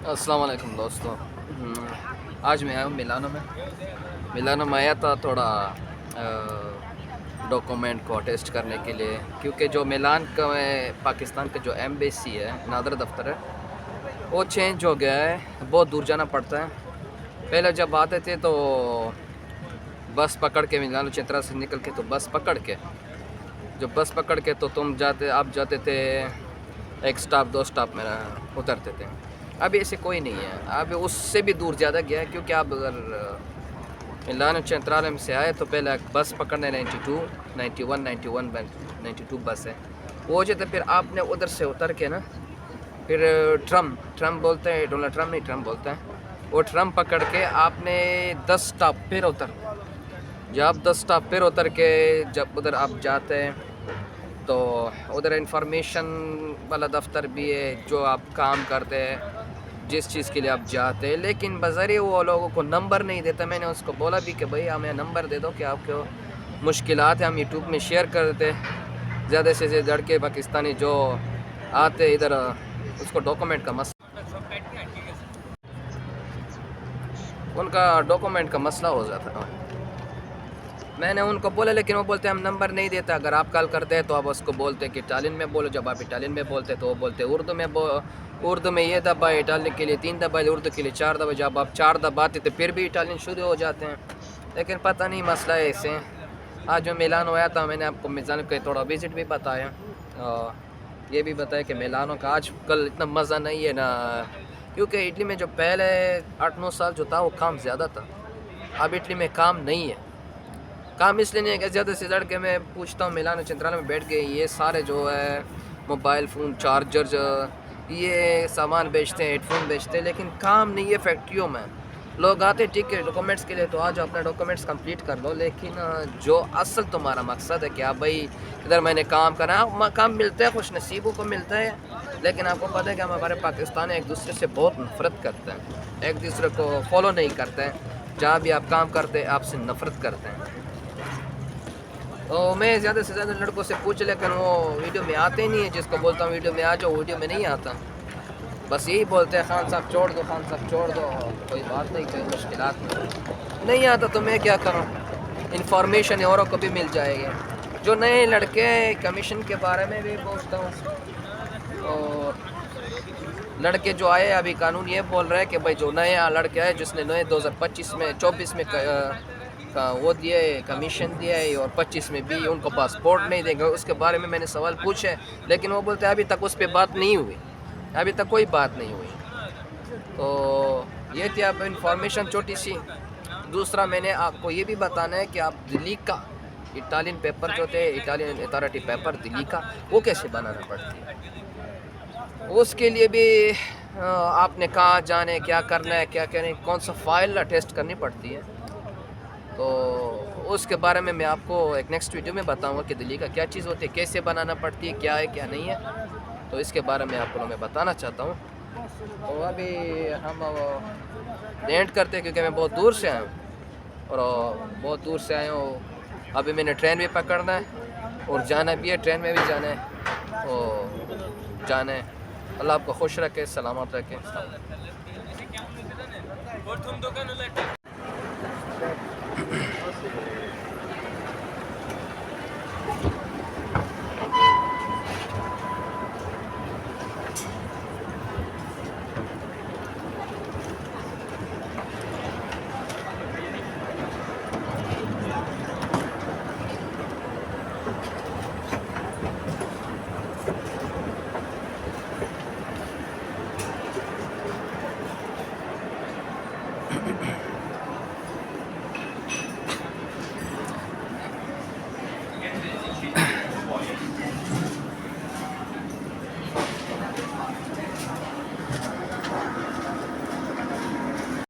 अस्सलाम वालेकुम दोस्तों। आज मैं आया हूँ मिलानो में आया था थोड़ा डॉक्यूमेंट को टेस्ट करने के लिए, क्योंकि जो मिलान का पाकिस्तान का जो एम्बेसी है, नादर दफ्तर है, वो चेंज हो गया है। बहुत दूर जाना पड़ता है। पहले जब आते थे तो बस पकड़ के मिलानो चित्रा से निकल के, तो बस पकड़ के तो आप जाते थे एक स्टॉप दो स्टॉप में उतरते थे। अभी ऐसे कोई नहीं है, अब उससे भी दूर ज़्यादा गया है, क्योंकि आप अगर मिलानो चित्रालय से आए तो पहले बस पकड़ने 92, 91, 92 बस है वो हो जाते। फिर आपने उधर से उतर के ना, फिर ट्रम बोलते हैं, डोनाल्ड ट्रम्प नहीं, ट्रम बोलते हैं, वो ट्रम पकड़ के आपने 10 स्टॉप फिर उतर, जब आप 10 स्टॉप फिर उतर के जब उधर आप जाते हैं तो उधर इंफॉर्मेशन वाला दफ्तर भी है, जो आप काम करते हैं, जिस चीज़ के लिए आप जाते हैं। लेकिन बज़रिए वो लोगों को नंबर नहीं देता। मैंने उसको बोला भी कि भाई हमें नंबर दे दो कि आपको मुश्किलात है, हम यूट्यूब में शेयर करते हैं। ज़्यादा से ज़्यादा लड़के पाकिस्तानी जो आते इधर, उसको डॉक्यूमेंट का उनका डॉक्यूमेंट का मसला हो जाता है। मैंने उनको बोला, लेकिन वो बोलते हैं हम नंबर नहीं देता। अगर आप कॉल करते हैं तो आप उसको बोलते हैं कि इटालियन में बोलो। जब आप इटालियन में बोलते तो वो बोलते उर्दू में ये दबाए, इटालियन के लिए 3 दबाए, उर्दू के लिए 4 दबाए। जब आप 4 दबाते तो फिर भी इटालियन शुरू हो जाते हैं। लेकिन पता नहीं मसला है ऐसे। आज जो मिलानो आया था, मैंने आपको मिलानो का थोड़ा विज़िट भी बताया, ये भी बताया कि मिलानो का आज कल इतना मज़ा नहीं है ना, क्योंकि इटली में जो पहले 8-9 साल जो था वो काम ज़्यादा था। अब इटली में काम नहीं है। काम इसलिए नहीं है कि ज़्यादा से ज़्यादा के मैं पूछता हूँ मिलानो चिंत्राल में बैठ के, ये सारे जो है मोबाइल फ़ोन, चार्जर, ये सामान बेचते हैं, हेडफोन बेचते हैं, लेकिन काम नहीं है फैक्ट्रियों में। लोग आते ठीक है डॉक्यूमेंट्स के लिए, तो आज अपना डॉक्यूमेंट्स कंप्लीट कर लो, लेकिन जो असल तुम्हारा मकसद है कि आप भाई इधर मैंने काम करना, काम मिलता है, खुश नसीबों को मिलता है। लेकिन आपको पता है कि हम हमारे पाकिस्तानी एक दूसरे से बहुत नफ़रत करते हैं, एक दूसरे को फॉलो नहीं करते हैं। जहाँ भी आप काम करते हैं आपसे नफ़रत करते हैं। तो मैं ज़्यादा से ज़्यादा लड़कों से पूछ, लेकिन वो वीडियो में आते नहीं है। जिसको बोलता हूँ वीडियो में आ जाओ, वीडियो में नहीं आता। बस यही बोलते हैं खान साहब छोड़ दो, खान साहब छोड़ दो, कोई बात नहीं, कोई मुश्किलात नहीं आता। तो मैं क्या करूँ, इन्फॉर्मेशन औरों को भी मिल जाएगी। जो नए लड़के कमीशन के बारे में भी पूछता हूँ, और लड़के जो आए, अभी कानून ये बोल रहे हैं कि भाई जो नए लड़के आए, जिसने नए 2025 में 24 में का वो दिए, कमीशन दिया है, और 25 में भी उनको पासपोर्ट नहीं देंगे। उसके बारे में मैंने सवाल पूछे, लेकिन वो बोलते हैं अभी तक उस पर बात नहीं हुई, अभी तक कोई बात नहीं हुई। तो ये थी आप इन्फॉर्मेशन छोटी सी। दूसरा मैंने आपको ये भी बताना है कि आप दिल्ली का इटालियन पेपर जो थे, इटालियन अथॉरिटी पेपर दिल्ली का, वो कैसे बनाना पड़ती है। उसके लिए भी आपने कहाँ जाने, क्या करना है, क्या करना है, कौन सा फाइल टेस्ट करनी पड़ती है। तो उसके बारे में मैं आपको एक नेक्स्ट वीडियो में बताऊंगा कि दिल्ली का क्या चीज़ होती है, कैसे बनाना पड़ती है, क्या है क्या नहीं है। तो इसके बारे में आपको मैं बताना चाहता हूँ। तो अभी हम एंड करते हैं, क्योंकि मैं बहुत दूर से आया हूँ, और बहुत दूर से आया हूँ। अभी मैंने ट्रेन भी पकड़ना है और जाना भी है, ट्रेन में भी जाना है और जाना है। अल्लाह आपको खुश रखे, सलामत रखे।